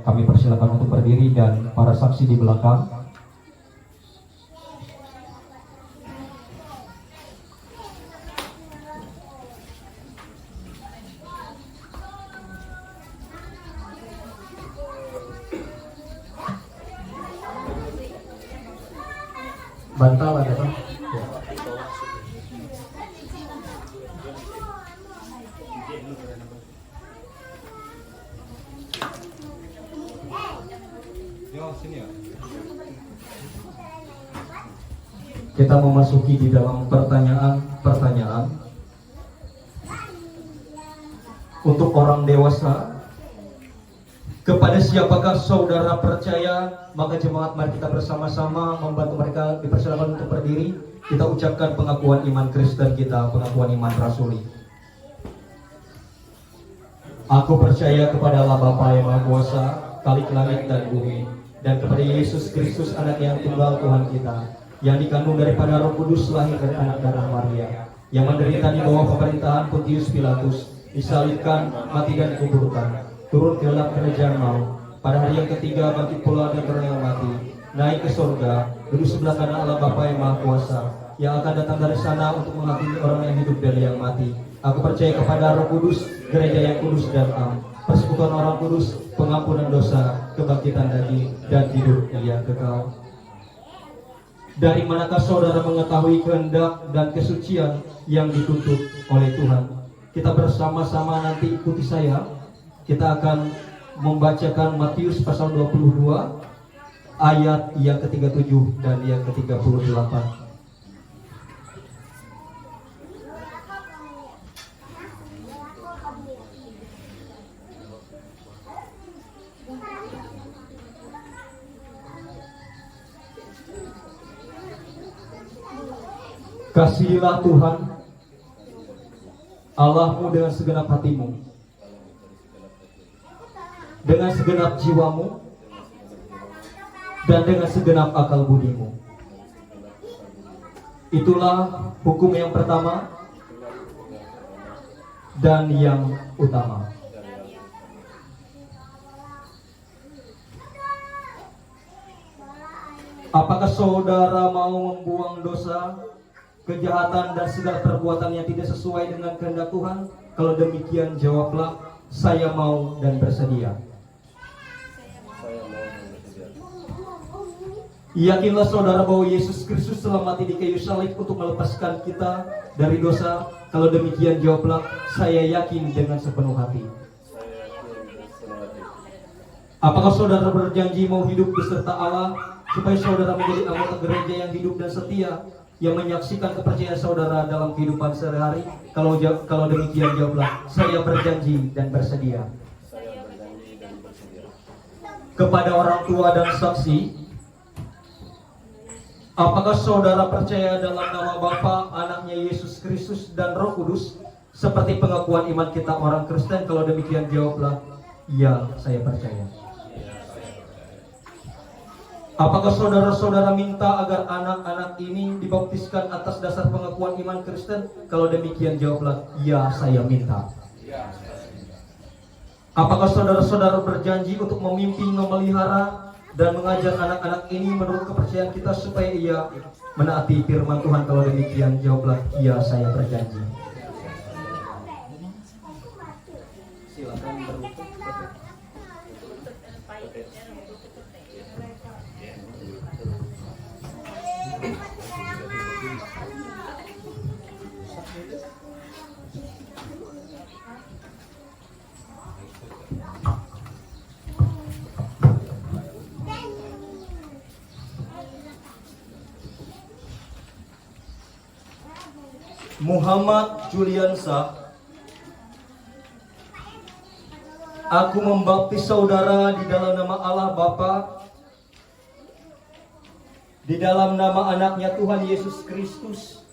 Kami persilakan untuk berdiri dan para saksi di belakang. Bantal ada Pak? Ya. Kita memasuki di dalam pertanyaan untuk orang dewasa. Kepada siapakah saudara percaya? Maka jemaat, mari kita bersama-sama membantu mereka. Dipersilakan untuk berdiri. Kita ucapkan pengakuan iman Kristen kita, pengakuan iman rasuli. Aku percaya kepada Allah Bapa yang Maha Kuasa, Khalik langit dan bumi, dan kepada Yesus Kristus, anak yang tunggal Tuhan kita, yang dikandung daripada Roh Kudus, lahir dari anak darah Maria, yang menderita di bawah pemerintahan Pontius Pilatus, disalibkan, mati dan dikuburkan, turun ke dalam kerajaan maut, pada hari yang ketiga bangkit pula dari orang yang mati, naik ke surga, duduk sebelah kanan Allah Bapa yang Maha Kuasa, yang akan datang dari sana untuk menghakimi orang yang hidup dan yang mati. Aku percaya kepada Roh Kudus, gereja yang kudus dan am, persekutuan orang kudus, pengampunan dosa, kebangkitan daging, dan hidup yang kekal. Dari manakah saudara mengetahui kehendak dan kesucian yang dituntut oleh Tuhan? Kita bersama-sama nanti ikuti saya. Kita akan membacakan Matius pasal 22 ayat yang ke-37 dan yang ke-38. Kasihilah Tuhan Allahmu dengan segenap hatimu, dengan segenap jiwamu, dan dengan segenap akal budimu. Itulah hukum yang pertama dan yang utama. Apakah saudara mau membuang dosa, kejahatan, dan segala perbuatan yang tidak sesuai dengan kehendak Tuhan? Kalau demikian jawablah, saya mau dan bersedia. Yakinlah saudara bahwa Yesus Kristus telah mati di kayu salib untuk melepaskan kita dari dosa. Kalau demikian jawablah, saya yakin dengan sepenuh hati. Apakah saudara berjanji mau hidup beserta Allah, supaya saudara menjadi anggota gereja yang hidup dan setia, yang menyaksikan kepercayaan saudara dalam kehidupan sehari-hari? Kalau demikian jawablah, saya berjanji dan bersedia. Kepada orang tua dan saksi, apakah saudara percaya dalam nama Bapa, Anaknya Yesus Kristus, dan Roh Kudus, seperti pengakuan iman kita orang Kristen? Kalau demikian jawablah, ya, saya percaya. Apakah saudara-saudara minta agar anak-anak ini dibaptiskan atas dasar pengakuan iman Kristen? Kalau demikian jawablah, ya, saya minta. Apakah saudara-saudara berjanji untuk memimpin, memelihara, dan mengajar anak-anak ini menurut kepercayaan kita supaya ia menaati firman Tuhan? Kalau demikian jawablah, ya, saya berjanji. Silakan berlutut. Muhammad Juliansa, aku membaptis saudara di dalam nama Allah Bapa, di dalam nama anaknya Tuhan Yesus Kristus,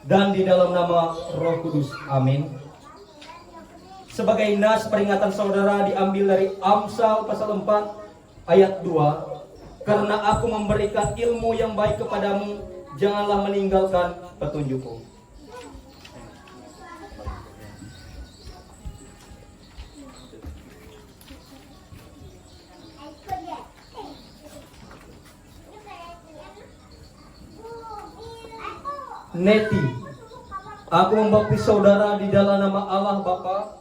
dan di dalam nama Roh Kudus. Amin. Sebagai nas peringatan saudara diambil dari Amsal pasal 4 ayat 2. Karena aku memberikan ilmu yang baik kepadamu, janganlah meninggalkan petunjukku. Neti. Aku membaptis saudara di dalam nama Allah Bapa,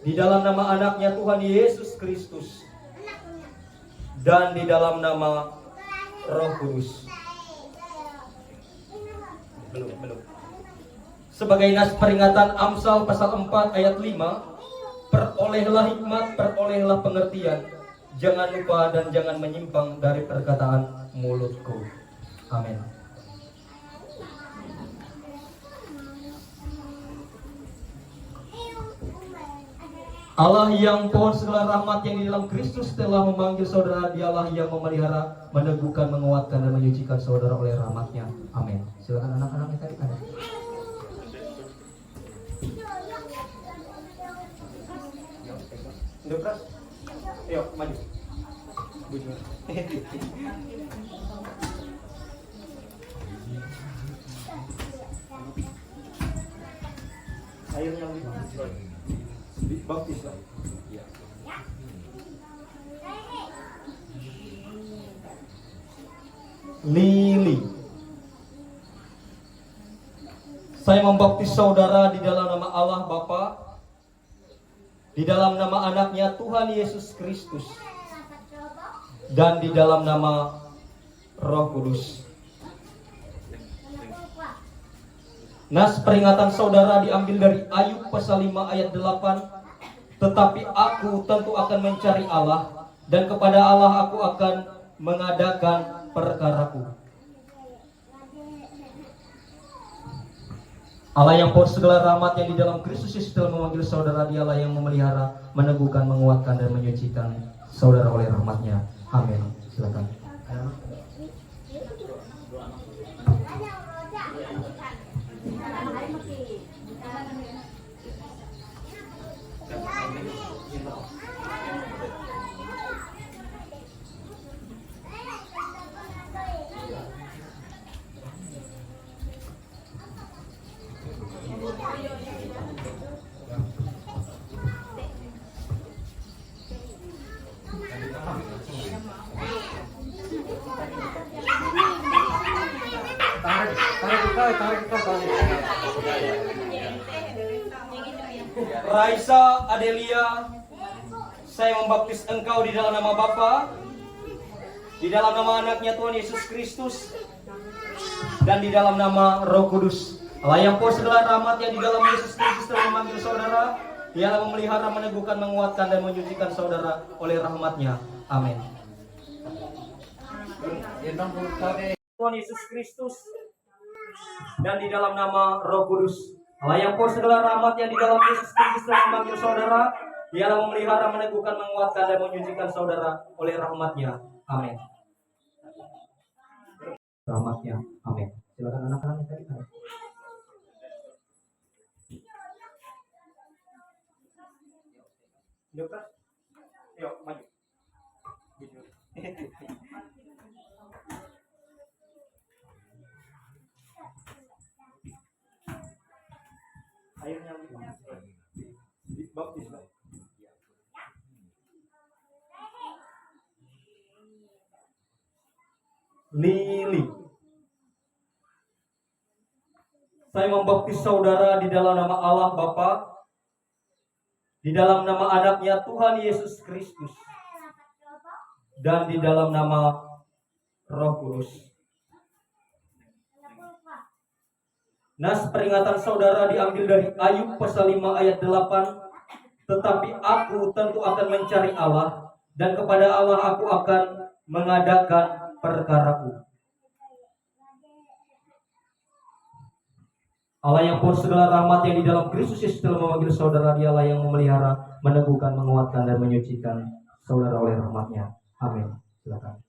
di dalam nama anaknya Tuhan Yesus Kristus, dan di dalam nama Roh Kudus. Belum. Sebagai nas peringatan Amsal pasal 4 ayat 5, perolehlah hikmat, perolehlah pengertian, jangan lupa dan jangan menyimpang dari perkataan mulutku. Amin. Allah yang pohon segala rahmat yang di dalam Kristus telah memanggil saudara, dialah yang memelihara, meneguhkan, menguatkan, dan menyucikan saudara oleh rahmat-Nya. Amin. Silakan anak-anak yang tadi ada. Depras. Ayo, maju. Airnya baptis lah. Lili. Saya membaptis saudara di dalam nama Allah Bapa, di dalam nama anaknya Tuhan Yesus Kristus, dan di dalam nama Roh Kudus. Nas peringatan saudara diambil dari Ayub pasal 5 ayat 8. Tetapi aku tentu akan mencari Allah, dan kepada Allah aku akan mengadakan perkaraku. Allah yang pohon segala rahmat yang di dalam Kristus Yesus telah memanggil saudara, dialah yang memelihara, meneguhkan, menguatkan, dan menyucikan saudara oleh rahmat-Nya. Amin. Silakan. Raisa Adelia, saya membaptis engkau di dalam nama Bapa, di dalam nama anaknya Tuhan Yesus Kristus, dan di dalam nama Roh Kudus. Allah yang pohon segala rahmat yang di dalam Yesus Kristus telah memanggil saudara, dialah memelihara, meneguhkan, menguatkan, dan menyucikan saudara oleh rahmat-Nya. Amin. Tuhan Yesus Kristus, dan di dalam nama Roh Kudus. Allah yang pohon segala rahmat yang di dalam Yesus Kristus telah memanggil saudara, dialah memelihara, meneguhkan, menguatkan, dan menyucikan saudara oleh rahmat-Nya. Amin. Rahmat-Nya. Amin. Silakan anak-anak yang tadi. Depras. Ayo, maju. Airnya baptis lah. Lili. Saya membaptis saudara di dalam nama Allah Bapa, di dalam nama anaknya Tuhan Yesus Kristus, dan di dalam nama Roh Kudus. Nas peringatan saudara diambil dari Ayub pasal 5 ayat 8. Tetapi aku tentu akan mencari Allah, dan kepada Allah aku akan mengadakan perkaraku. Allah yang pohon segala rahmat yang di dalam Kristus Yesus telah memanggil saudara, dialah yang memelihara, meneguhkan, menguatkan, dan menyucikan saudara oleh rahmat-Nya. Amin. Silakan.